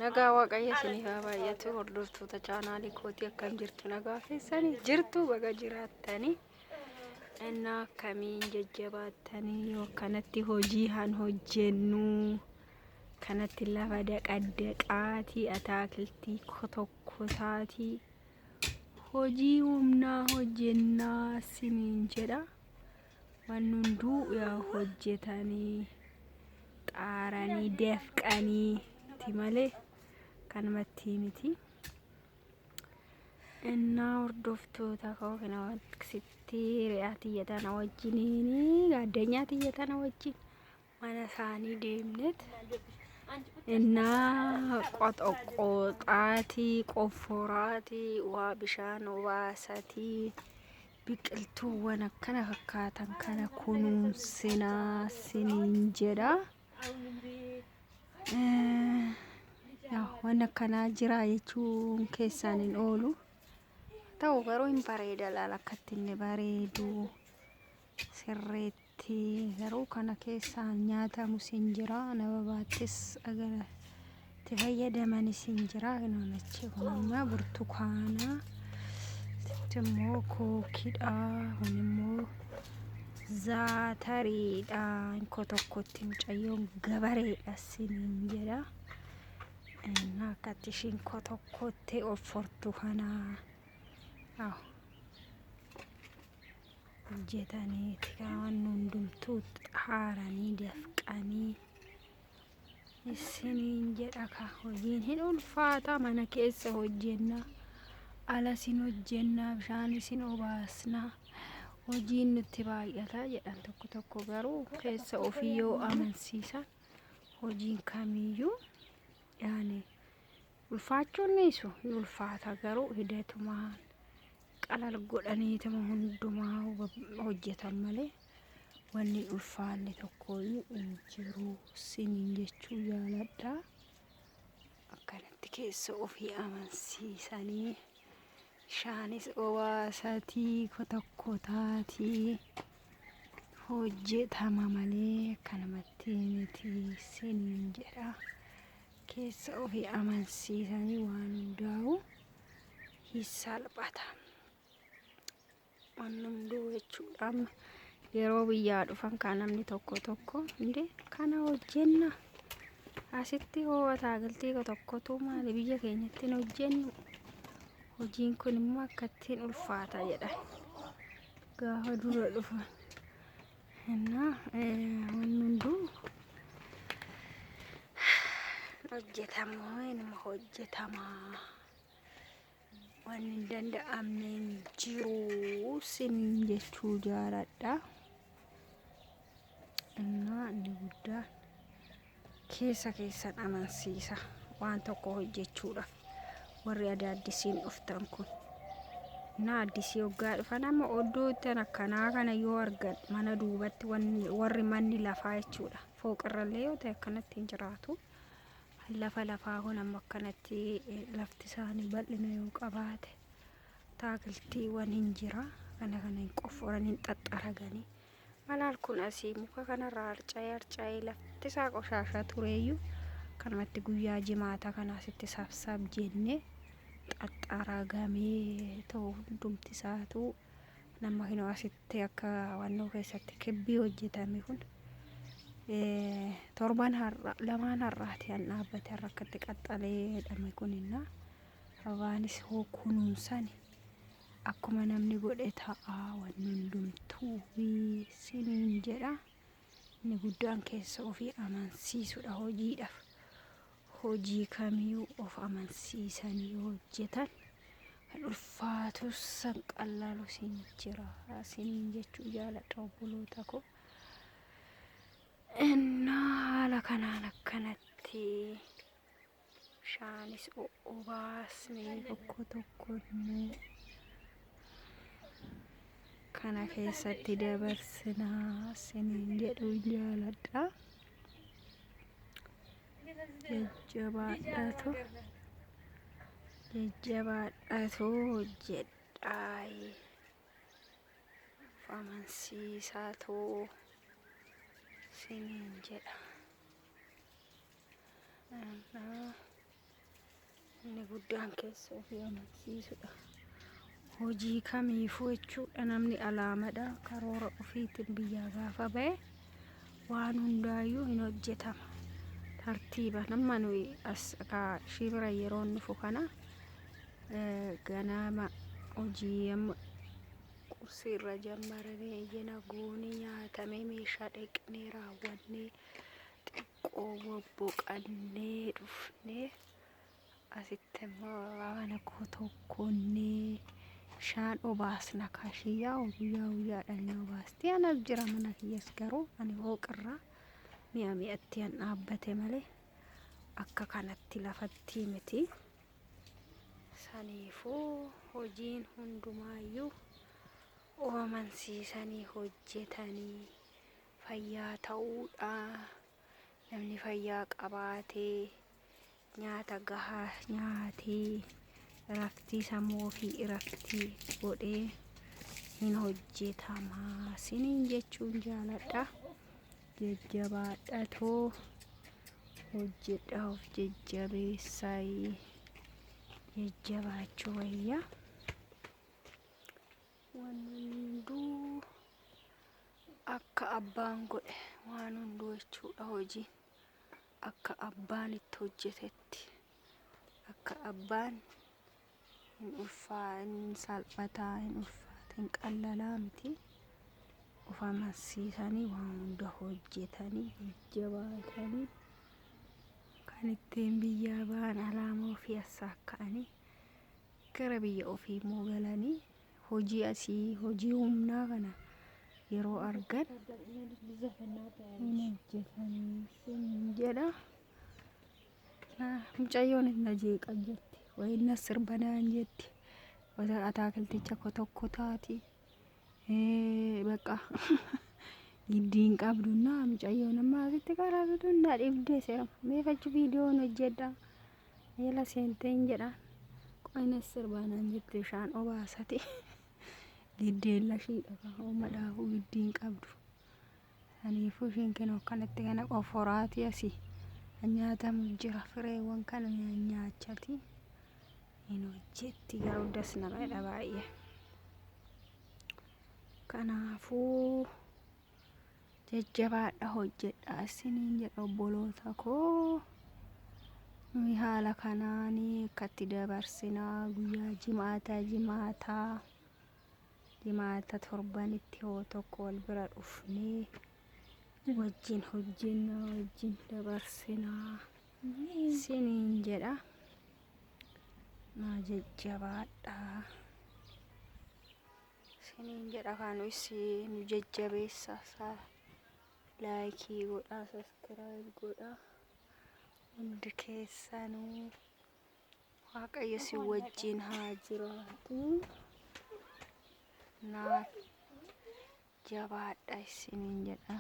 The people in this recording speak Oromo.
nagaa waaqayyo isinii haa baay'atu hordoftoota chaanaalii kootii akkam jirtu nagaa keessanii jirtu baga jiraattanii እና ከሚን ጀጀባተኒ ወከነቲ ሆጂ ሃን ሆጀኑ ከነቲ ለፈደ ቀደቃቲ አታክልቲ ኮተኮታቲ ሆጂ ውምና ሆጀና ሲሚንጀዳ ወንንዱ ያ ሆጀታኒ ጣራኒ ደፍቀኒ ቲማሌ ከነመቲሚቲ እና ወርዶፍቶታ ከሆነ ወክሲቲ ሪያት እየተና ወጅኒኒ ጋደኛት እየተና ወጅን ማነሳኒ ደምነት እና ቆጦቆጣቲ ቆፎራቲ ዋብሻን ዋሳቲ ቢቅልቱ ወነከነ ፈካታን ከነ ኩኑን ሲና ሲንጀዳ ያው ወነከና ጅራ የቹን ኬሳኒን ኦሉ ta'u garuu hin bareeda laalakkatti bareedu sirreetti garuu kana keessa nyaatamu sin jira nababaattis agara itti fayyadamanis sin jira naannachi kunimmoo burtukaana immoo kookiidha kunimmoo zaatariidha inko tokkotti mucayyoon gabareedha sinin jedha akkatti ishiin ko tokkotti offortu kana jetani tikaan hundumtuu xaaranii dafqanii isiniin jedha ka hojiin hin ulfaata mana keessa hojjenna ala sin hojjenna bishaan isin obaasna hojiin nutti baay'ata jedhan tokko tokko garuu keessa ofii yoo amansiisan hojiin kamiyyuu yaani ulfaachuun nisu ulfaata garuu hidatumaan qalal godhaniituma hundumaa hojjetan malee wanni ulfaanne tokkoyyuu hin jiru sinin jechuu jaaladha akkanatti keessa ofii amansiisanii shaanis obaasatii kotakkootaatii hojjetama malee akkanumatti miti sinin jedha keessa ofii amansiisanii waan hundaa'u hisalphata annumdu jechuudhaan yeroo biyyaa dhufan kan namni tokko inde kana hojjenna asitti hoo'ataa galtii tokkotu maali biyya keenyatti hin hojjennu hojiin kun immoo akkattiin ulfaata jedhan gaafa dura dhufan እና ወንንዱ hojjetama waanuma hojjetama waan hin danda'amne jiru sin jechuu jaaladha እና inni guddaan keessan amansiisa waan tokko hojjechuudha warri adaaddisiin dhuftan kun na addisii hoggaa dhufan amma oddootti akkanaa kana yoo argan mana duubatti warri manni lafaa jechuudha fooqirrallee yoo ta'e akkanatti hin jiraatu lafaa kun amma akkanatti lafti isaanii bal'ina yoo qabaate taakiltiiwwan hin jira kana hin qofforan hin xaxxaraganii malaal kun asii muka kanarraa harca'ee lafti isaa qoshaashaa tureeyyuu kanumatti guyyaa jimaata kanaasitti saabsaab jennee xaxxaragamee ta'u hundumti isaatu nama hinoo asitti akka wannoo keessatti kibbii hojjetame kun torban har'a lamaan har'aati an dhaabbate har'akkatti qaxxalee dhame kuninna hawaanis hoo kunuunsani akkuma namni godhe ta'a wanni hundumtuu sinin jedha inni guddaan keessa ofii amansiisudha hojiidhaaf hojii kamiyyuu of amansiisanii hojjetan kan ulfaatus san qallalu sin jira sinin jechuu jaaladha obboloota ko እና haala kanaan akkanatti shaanis obaasnee tokko kana keessatti dabarsinaa sinin jedhu jaaladha jajjabaadhatu hojjedhaay amansiisaatu sinin jedha inni guddaan keessa ofii amansiisudha. Hojii kamiifuu jechuudha namni alaamadha karoora ofiitiin biyyaa gaafa ba'e waan hundaayyuu hin hojjetama. Tartiiba nama nuyi as ishii bira yeroo nufu kana ganama hojii amma qursiirra jammaranii ijjina goonee nyaatamee meeshaa dheqnee raawwannee xiqqoo bobboqannee dhufnee asitti immoo waan tokkonnee bishaan obaasna kaashiyyaa guyyaadhaan ni obaasti. Anas jira mana kiyyaas garuu ani hooqirraa mi'atti an dhaabbate malee akka kanatti lafatti miti. Saniifuu hojiin hundumaayyuu amansiisanii hojjetanii fayyaa ta'uudha. Namni fayyaa qabaatee nyaata gahaa nyaatee raftii sammuu ofii irratti godhee hin hojjetamaa siniin jechuun jaaladha. Jajjabaadhatoo hojjedhaa of jajjabeessayi jajjabaachuu wayya. Waan hunduu akka abbaan godhe waan hunduu jechuudha. Hojiin akka abbaan itti hojjetetti akka abbaan hin salphataa hin ulfaatin qallalaa miti. Of amansiisanii waan hunda hojjetanii jajjabaatanii kan ittiin biyyaa ba'an alaamaa ofii assaakka'anii gara biyya ofii immoo galanii hojii asii hojii humnaa kana yeroo argan hin hojjetanii sin jedha. Mucayyoon na jeeqan jetti wayin na sirbanaan jetti wata ataakilticha tokko taati baqa giddiin qabdunna mucayyoon amma asitti karaa bidun na dhibdee seera meefachi viidiyoon hojjedha yela seenteen jedhaan qoyna sirbanaan jetti bishaan obaasati giddeen lashiidha kaa'uma dhaafuu giddiin qabdu. Saniifuu ishiin kennu akkanatti kana qoforaati asii nyaatamu jira fireewwan kana nyaachati hin hojjetti garuu das namadha baay'ee. Kanaafuu jajjabaadha hojjedhaa isiniin jedha obboloota koo. Nuyi haala kanaanii akkatti dabarsinaa guyyaa jimaata torbanitti yoo tokko wal bira dhufnee wajjin hojjennaa wajjin dabarsinaa isiniin jedha. Naa jajjabaadhaa isiniin jedha. Kanus nu jajjabeessaa laayikii godhaa saskiraayib godhaa. Hundi keessanuu Waaqayyo si wajjin haa jiraatu. Naa jabaadha isiniin jedha.